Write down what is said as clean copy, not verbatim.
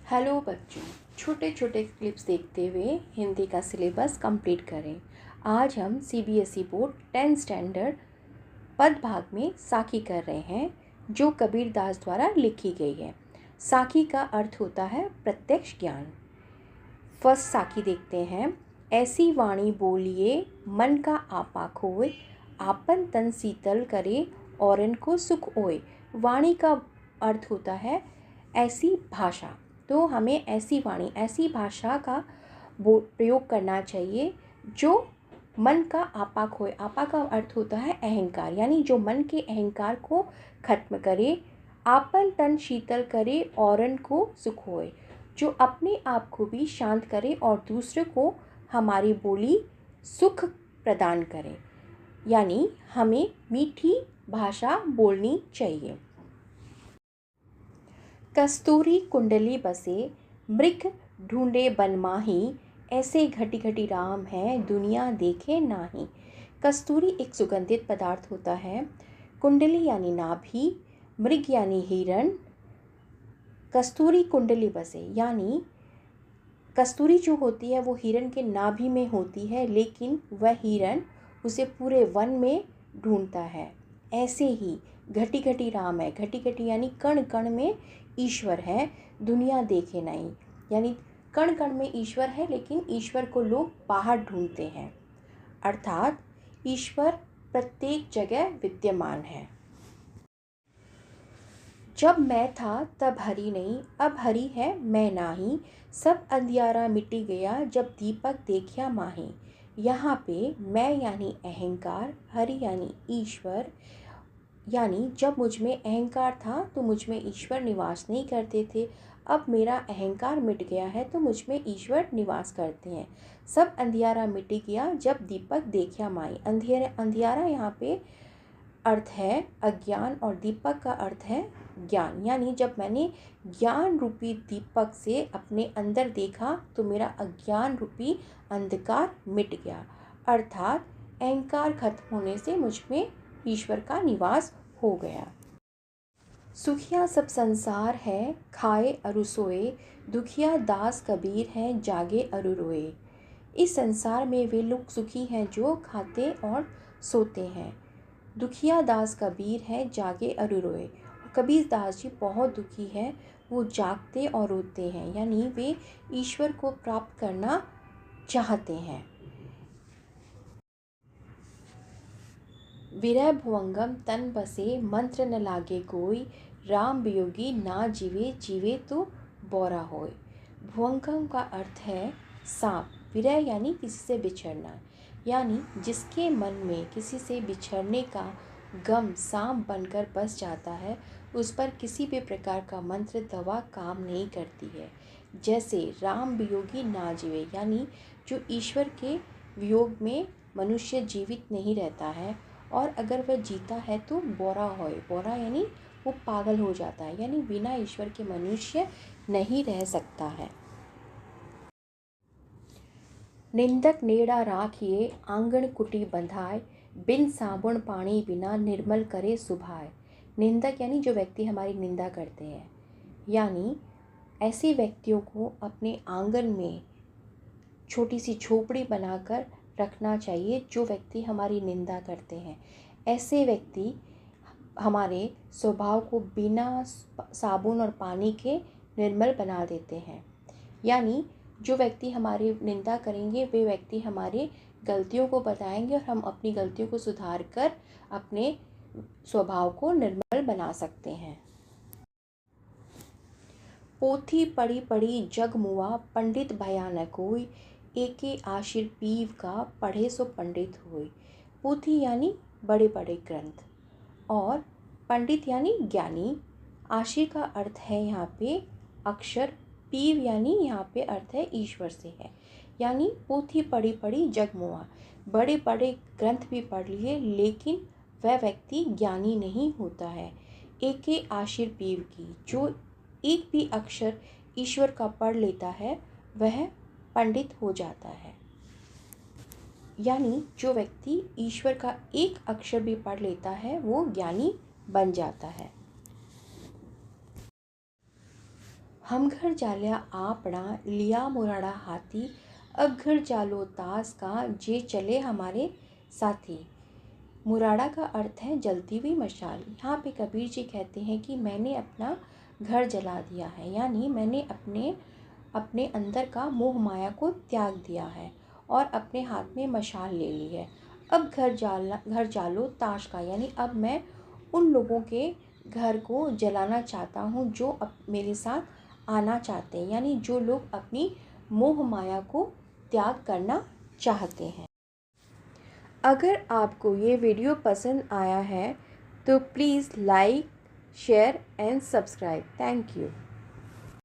Hello बच्चों, छोटे छोटे क्लिप्स देखते हुए हिंदी का सिलेबस कंप्लीट करें। आज हम सीबीएसई बोर्ड 10th स्टैंडर्ड पद भाग में साखी कर रहे हैं, जो कबीरदास द्वारा लिखी गई है। साखी का अर्थ होता है प्रत्यक्ष ज्ञान। फर्स्ट साखी देखते हैं। ऐसी वाणी बोलिए मन का आपा खोए, आपन तन शीतल करे औरन को सुख ओए। वाणी का अर्थ होता है ऐसी भाषा। तो हमें ऐसी वाणी, ऐसी भाषा का प्रयोग करना चाहिए जो मन का आपा खोए। आपा का अर्थ होता है अहंकार, यानी जो मन के अहंकार को खत्म करे। आपन तन शीतल करे औरन को सुख होए, जो अपने आप को भी शांत करे और दूसरे को हमारी बोली सुख प्रदान करे। यानी हमें मीठी भाषा बोलनी चाहिए। कस्तूरी कुंडली बसे मृग ढूंढे बन माही, ऐसे घटी घटी राम है दुनिया देखे नाही। कस्तूरी एक सुगंधित पदार्थ होता है। कुंडली यानी नाभि, मृग यानी हिरण। कस्तूरी कुंडली बसे यानी कस्तूरी जो होती है वो हिरण के नाभि में होती है, लेकिन वह हिरण उसे पूरे वन में ढूंढता है। ऐसे ही घटी घटी राम है। घटी घटी यानी कण कण में ईश्वर है, दुनिया देखे नहीं। यानी कण कण में ईश्वर है, लेकिन ईश्वर को लोग बाहर ढूंढते हैं। अर्थात ईश्वर प्रत्येक जगह विद्यमान है। जब मैं था तब हरि नहीं, अब हरि है मैं नाही। सब अंधियारा मिटी गया जब दीपक देखा माही। यहाँ पे मैं यानी अहंकार, हरि यानी ईश्वर। यानी जब मुझ में अहंकार था तो मुझ में ईश्वर निवास नहीं करते थे। अब मेरा अहंकार मिट गया है तो मुझ में ईश्वर निवास करते हैं। सब अंधियारा मिट गया जब दीपक देखा माई। अंधियारा यहाँ पे अर्थ है अज्ञान और दीपक का अर्थ है ज्ञान। यानी जब मैंने ज्ञान रूपी दीपक से अपने अंदर देखा तो मेरा अज्ञान रूपी अंधकार मिट गया। अर्थात अहंकार खत्म होने से मुझ में ईश्वर का निवास हो गया। सुखिया सब संसार है खाए अरु सोए, दुखिया दास कबीर है जागे अरु रोए। इस संसार में वे लोग सुखी हैं जो खाते और सोते हैं। दुखिया दास कबीर है जागे अरु रोए। कबीर दास जी बहुत दुखी है, वो जागते और रोते हैं। यानी वे ईश्वर को प्राप्त करना चाहते हैं। विरह भुवंगम तन बसे मंत्र न लागे कोई, राम वियोगी ना जीवे जीवे तो बौरा होए। भुवंगम का अर्थ है सांप। विरह यानी किसी से बिछड़ना, यानी जिसके मन में किसी से बिछड़ने का गम सांप बनकर बस जाता है, उस पर किसी भी प्रकार का मंत्र दवा काम नहीं करती है। जैसे राम वियोगी ना जीवे, यानी जो ईश्वर के वियोग में मनुष्य जीवित नहीं रहता है, और अगर वह जीता है तो बोरा होए। बोरा यानी वो पागल हो जाता है, यानी बिना ईश्वर के मनुष्य नहीं रह सकता है। निंदक नेड़ा राखिए आंगन कुटी बंधाए, बिन साबुन पानी बिना निर्मल करे सुभाए। निंदक यानी जो व्यक्ति हमारी निंदा करते हैं, यानी ऐसे व्यक्तियों को अपने आंगन में छोटी सी झोपड़ी बनाकर रखना चाहिए जो व्यक्ति हमारी निंदा करते हैं। ऐसे व्यक्ति हमारे स्वभाव को बिना साबुन और पानी के निर्मल बना देते हैं। यानी जो व्यक्ति हमारी निंदा करेंगे वे व्यक्ति हमारे गलतियों को बताएंगे और हम अपनी गलतियों को सुधार कर अपने स्वभाव को निर्मल बना सकते हैं। पोथी पढ़ी पढ़ी जग मुआ, पंडित भया न कोई, एके आशिर पीव का पढ़े सो पंडित होए। पोथी यानी बड़े बड़े ग्रंथ, और पंडित यानी ज्ञानी। आशिर का अर्थ है यहाँ पे अक्षर, पीव यानी यहाँ पे अर्थ है ईश्वर से है। यानी पोथी पढ़ी पढ़ी जग मुआ, बड़े बड़े ग्रंथ भी पढ़ लिए लेकिन वह व्यक्ति ज्ञानी नहीं होता है। एके आशिर पीव की, जो एक भी अक्षर ईश्वर का पढ़ लेता है वह पंडित हो जाता है। यानी जो व्यक्ति ईश्वर का एक अक्षर भी पढ़ लेता है वो ज्ञानी बन जाता है। हम घर जाल्या आपड़ा लिया मुराड़ा हाथी, अब घर जालो तास का जे चले हमारे साथी। मुराड़ा का अर्थ है जलती हुई मशाल। यहाँ पे कबीर जी कहते हैं कि मैंने अपना घर जला दिया है, यानी मैंने अपने अंदर का मोह माया को त्याग दिया है और अपने हाथ में मशाल ले ली है। अब घर जालो ताश का, यानी अब मैं उन लोगों के घर को जलाना चाहता हूँ जो अब मेरे साथ आना चाहते हैं, यानी जो लोग अपनी मोह माया को त्याग करना चाहते हैं। अगर आपको ये वीडियो पसंद आया है तो please like, share and subscribe. Thank you.